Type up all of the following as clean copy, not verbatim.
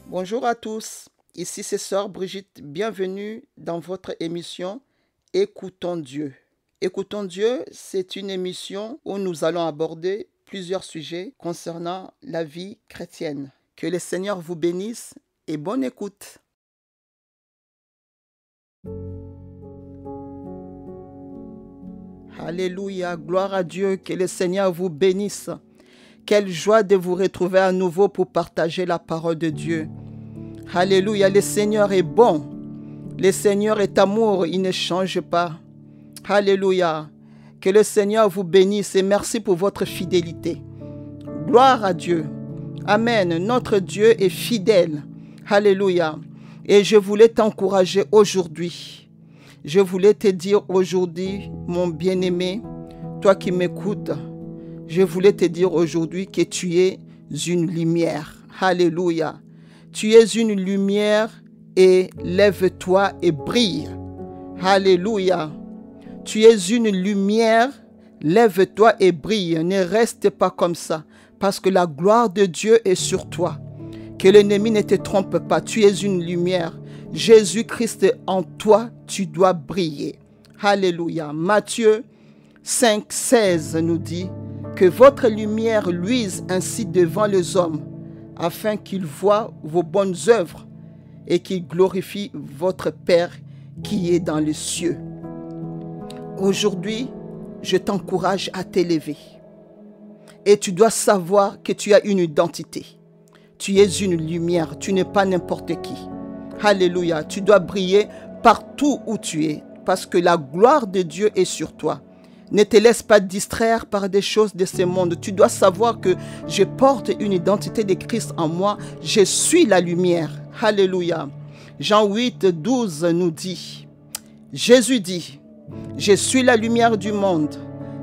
Bonjour à tous, ici c'est Sœur Brigitte, bienvenue dans votre émission Écoutons Dieu. Écoutons Dieu, c'est une émission où nous allons aborder plusieurs sujets concernant la vie chrétienne. Que le Seigneur vous bénisse et bonne écoute. Alléluia, gloire à Dieu, que le Seigneur vous bénisse. Quelle joie de vous retrouver à nouveau pour partager la parole de Dieu. Alléluia, le Seigneur est bon. Le Seigneur est amour, il ne change pas. Alléluia, que le Seigneur vous bénisse et merci pour votre fidélité. Gloire à Dieu. Amen, notre Dieu est fidèle. Alléluia. Et je voulais t'encourager aujourd'hui. Je voulais te dire aujourd'hui, mon bien-aimé, toi qui m'écoutes, je voulais te dire aujourd'hui que tu es une lumière. Alléluia. Tu es une lumière et lève-toi et brille. Alléluia. Tu es une lumière, lève-toi et brille. Ne reste pas comme ça, parce que la gloire de Dieu est sur toi. Que l'ennemi ne te trompe pas. Tu es une lumière. Jésus-Christ en toi, tu dois briller. Alléluia. Matthieu 5,16 nous dit que votre lumière luise ainsi devant les hommes, afin qu'ils voient vos bonnes œuvres et qu'ils glorifient votre Père qui est dans les cieux. Aujourd'hui, je t'encourage à t'élever. Et tu dois savoir que tu as une identité. Tu es une lumière, tu n'es pas n'importe qui. Alléluia, tu dois briller partout où tu es, parce que la gloire de Dieu est sur toi. Ne te laisse pas distraire par des choses de ce monde. Tu dois savoir que je porte une identité de Christ en moi. Je suis la lumière. Alléluia. Jean 8, 12 nous dit, Jésus dit, je suis la lumière du monde.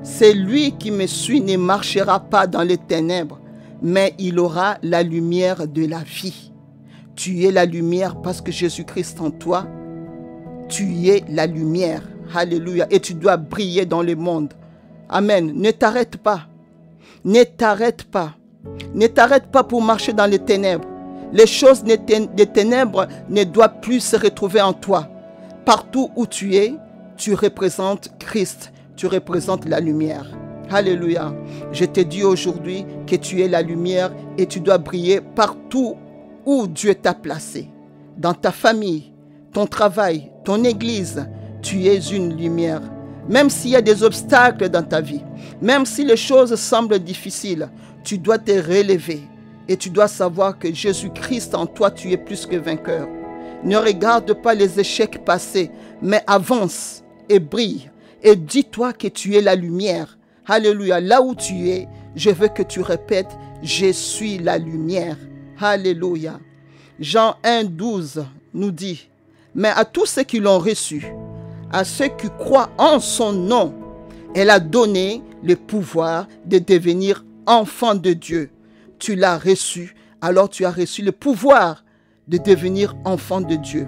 Celui qui me suit ne marchera pas dans les ténèbres, mais il aura la lumière de la vie. Tu es la lumière parce que Jésus-Christ en toi, tu es la lumière. Alléluia. Et tu dois briller dans le monde. Amen. Ne t'arrête pas. Ne t'arrête pas. Ne t'arrête pas pour marcher dans les ténèbres. Les choses des ténèbres ne doivent plus se retrouver en toi. Partout où tu es, tu représentes Christ. Tu représentes la lumière. Alléluia. Je te dis aujourd'hui que tu es la lumière et tu dois briller partout où Dieu t'a placé. Dans ta famille, ton travail, ton église, tu es une lumière. Même s'il y a des obstacles dans ta vie, même si les choses semblent difficiles, tu dois te relever et tu dois savoir que Jésus-Christ en toi, tu es plus que vainqueur. Ne regarde pas les échecs passés, mais avance et brille et dis-toi que tu es la lumière. Alléluia. Là où tu es, je veux que tu répètes, je suis la lumière. Alléluia. Jean 1, 12 nous dit, mais à tous ceux qui l'ont reçu, à ceux qui croient en son nom, elle a donné le pouvoir de devenir enfant de Dieu. Tu l'as reçu, alors tu as reçu le pouvoir de devenir enfant de Dieu.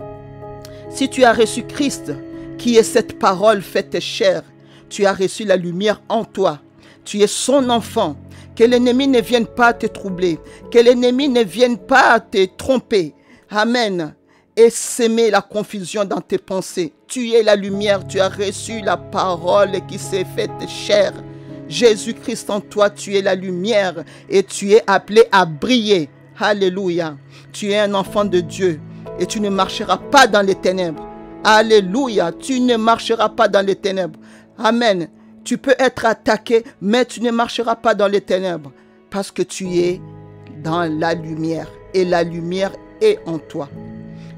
Si tu as reçu Christ, qui est cette parole faite chair, tu as reçu la lumière en toi. Tu es son enfant. Que l'ennemi ne vienne pas te troubler, que l'ennemi ne vienne pas te tromper. Amen. Et s'aimer la confusion dans tes pensées. Tu es la lumière, tu as reçu la parole qui s'est faite chair. Jésus-Christ en toi, tu es la lumière et tu es appelé à briller. Alléluia. Tu es un enfant de Dieu et tu ne marcheras pas dans les ténèbres. Alléluia. Tu ne marcheras pas dans les ténèbres. Amen. Tu peux être attaqué, mais tu ne marcheras pas dans les ténèbres parce que tu es dans la lumière et la lumière est en toi.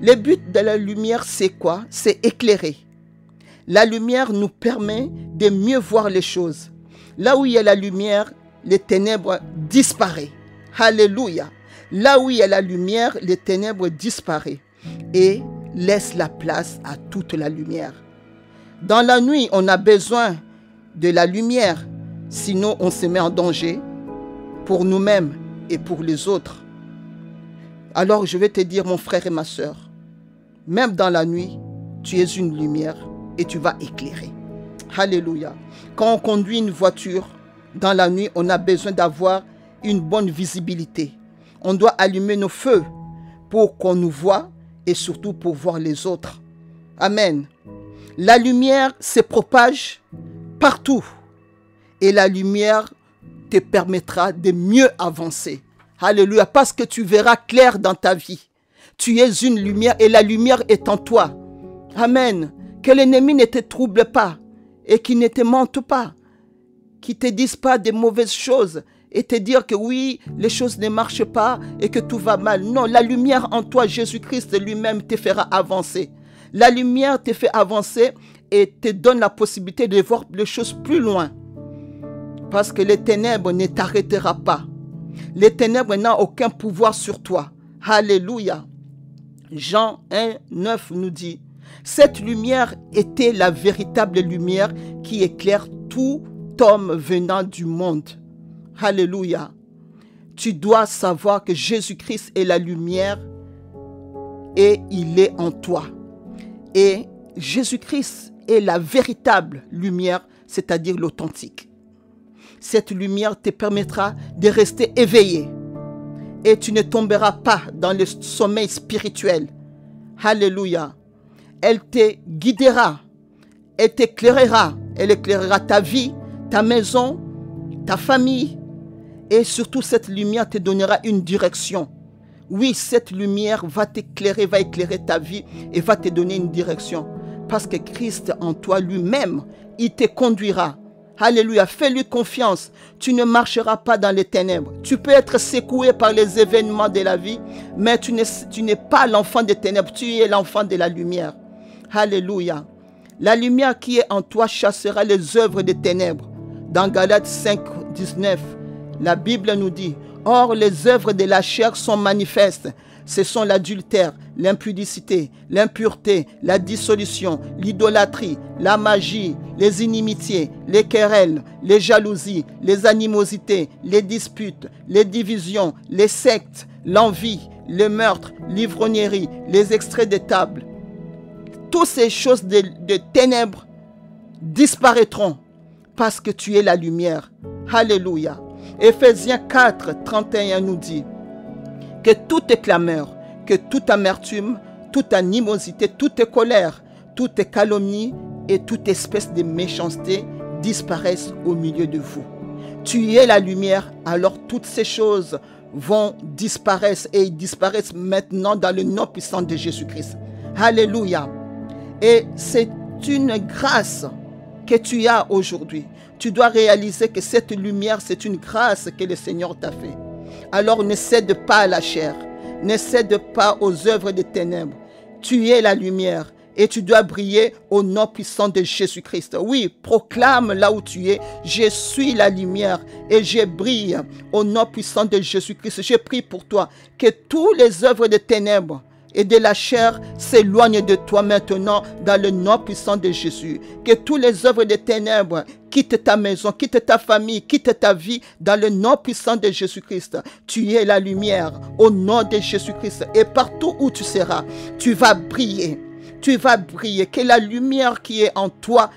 Le but de la lumière, c'est quoi? C'est éclairer. La lumière nous permet de mieux voir les choses. Là où il y a la lumière, les ténèbres disparaissent. Alléluia. Là où il y a la lumière, les ténèbres disparaissent et laissent la place à toute la lumière. Dans la nuit, on a besoin de la lumière, sinon on se met en danger pour nous-mêmes et pour les autres. Alors je vais te dire, mon frère et ma sœur, même dans la nuit, tu es une lumière et tu vas éclairer. Alléluia. Quand on conduit une voiture dans la nuit, on a besoin d'avoir une bonne visibilité. On doit allumer nos feux pour qu'on nous voie et surtout pour voir les autres. Amen. La lumière se propage partout et la lumière te permettra de mieux avancer. Alléluia, parce que tu verras clair dans ta vie. Tu es une lumière et la lumière est en toi. Amen. Que l'ennemi ne te trouble pas et qu'il ne te mente pas, qu'il ne te dise pas de mauvaises choses et te dire que oui, les choses ne marchent pas et que tout va mal. Non, la lumière en toi, Jésus-Christ lui-même te fera avancer. La lumière te fait avancer et te donne la possibilité de voir les choses plus loin. Parce que les ténèbres ne t'arrêtera pas. Les ténèbres n'ont aucun pouvoir sur toi. Alléluia. Jean 1, 9 nous dit, cette lumière était la véritable lumière qui éclaire tout homme venant du monde. Alléluia. Tu dois savoir que Jésus-Christ est la lumière et il est en toi. Et Jésus-Christ est la véritable lumière, c'est-à-dire l'authentique. Cette lumière te permettra de rester éveillé et tu ne tomberas pas dans le sommeil spirituel. Alléluia. Elle te guidera, elle t'éclairera, elle éclairera ta vie, ta maison, ta famille et surtout cette lumière te donnera une direction. Oui, cette lumière va t'éclairer, va éclairer ta vie et va te donner une direction. Parce que Christ en toi lui-même, il te conduira. Alléluia, fais-lui confiance. Tu ne marcheras pas dans les ténèbres. Tu peux être secoué par les événements de la vie, mais tu n'es pas l'enfant des ténèbres, tu es l'enfant de la lumière. Alléluia. La lumière qui est en toi chassera les œuvres des ténèbres. Dans Galates 5, 19, la Bible nous dit, or les œuvres de la chair sont manifestes. Ce sont l'adultère, l'impudicité, l'impureté, la dissolution, l'idolâtrie, la magie, les inimitiés, les querelles, les jalousies, les animosités, les disputes, les divisions, les sectes, l'envie, le meurtre, l'ivrognerie, les extraits de table. Toutes ces choses de ténèbres disparaîtront parce que tu es la lumière. Alléluia. Éphésiens 4, 31 nous dit que toute clameur, que toute amertume, toute animosité, toute colère, toute calomnie et toute espèce de méchanceté disparaissent au milieu de vous. Tu es la lumière, alors toutes ces choses vont disparaître et ils disparaissent maintenant dans le nom puissant de Jésus-Christ. Alléluia. Et c'est une grâce que tu as aujourd'hui. Tu dois réaliser que cette lumière, c'est une grâce que le Seigneur t'a fait. Alors ne cède pas à la chair, ne cède pas aux œuvres des ténèbres. Tu es la lumière et tu dois briller au nom puissant de Jésus-Christ. Oui, proclame là où tu es, je suis la lumière et je brille au nom puissant de Jésus-Christ. Je prie pour toi que tous les œuvres des ténèbres et de la chair s'éloignent de toi maintenant dans le nom puissant de Jésus. Que tous les œuvres des ténèbres quittent ta maison, quittent ta famille, quittent ta vie dans le nom puissant de Jésus-Christ. Tu es la lumière au nom de Jésus-Christ et partout où tu seras, tu vas briller. Tu vas briller. Que la lumière qui est en toi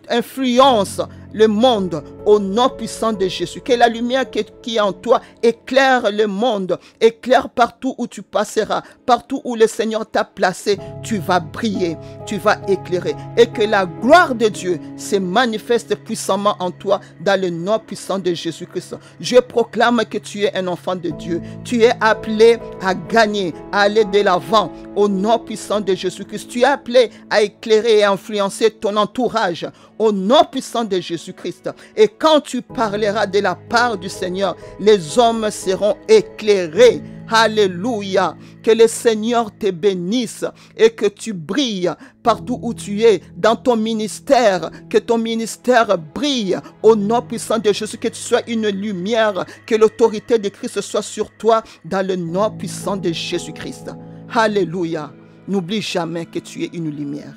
influence le monde au nom puissant de Jésus. Que la lumière qui est en toi éclaire le monde, éclaire partout où tu passeras, partout où le Seigneur t'a placé, tu vas briller, tu vas éclairer. Et que la gloire de Dieu se manifeste puissamment en toi dans le nom puissant de Jésus-Christ. Je proclame que tu es un enfant de Dieu. Tu es appelé à gagner, à aller de l'avant au nom puissant de Jésus-Christ. Tu es appelé à éclairer et à influencer ton entourage au nom puissant de Jésus-Christ. Et quand tu parleras de la part du Seigneur, les hommes seront éclairés. Alléluia. Que le Seigneur te bénisse et que tu brilles partout où tu es, dans ton ministère, que ton ministère brille au nom puissant de Jésus, que tu sois une lumière, que l'autorité de Christ soit sur toi dans le nom puissant de Jésus-Christ. Alléluia. N'oublie jamais que tu es une lumière.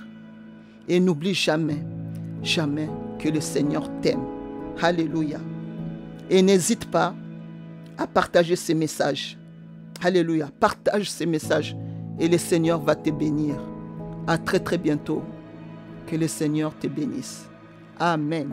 Et n'oublie jamais, jamais que le Seigneur t'aime. Alléluia. Et n'hésite pas à partager ces messages. Alléluia. Partage ces messages et le Seigneur va te bénir. À très très bientôt. Que le Seigneur te bénisse. Amen.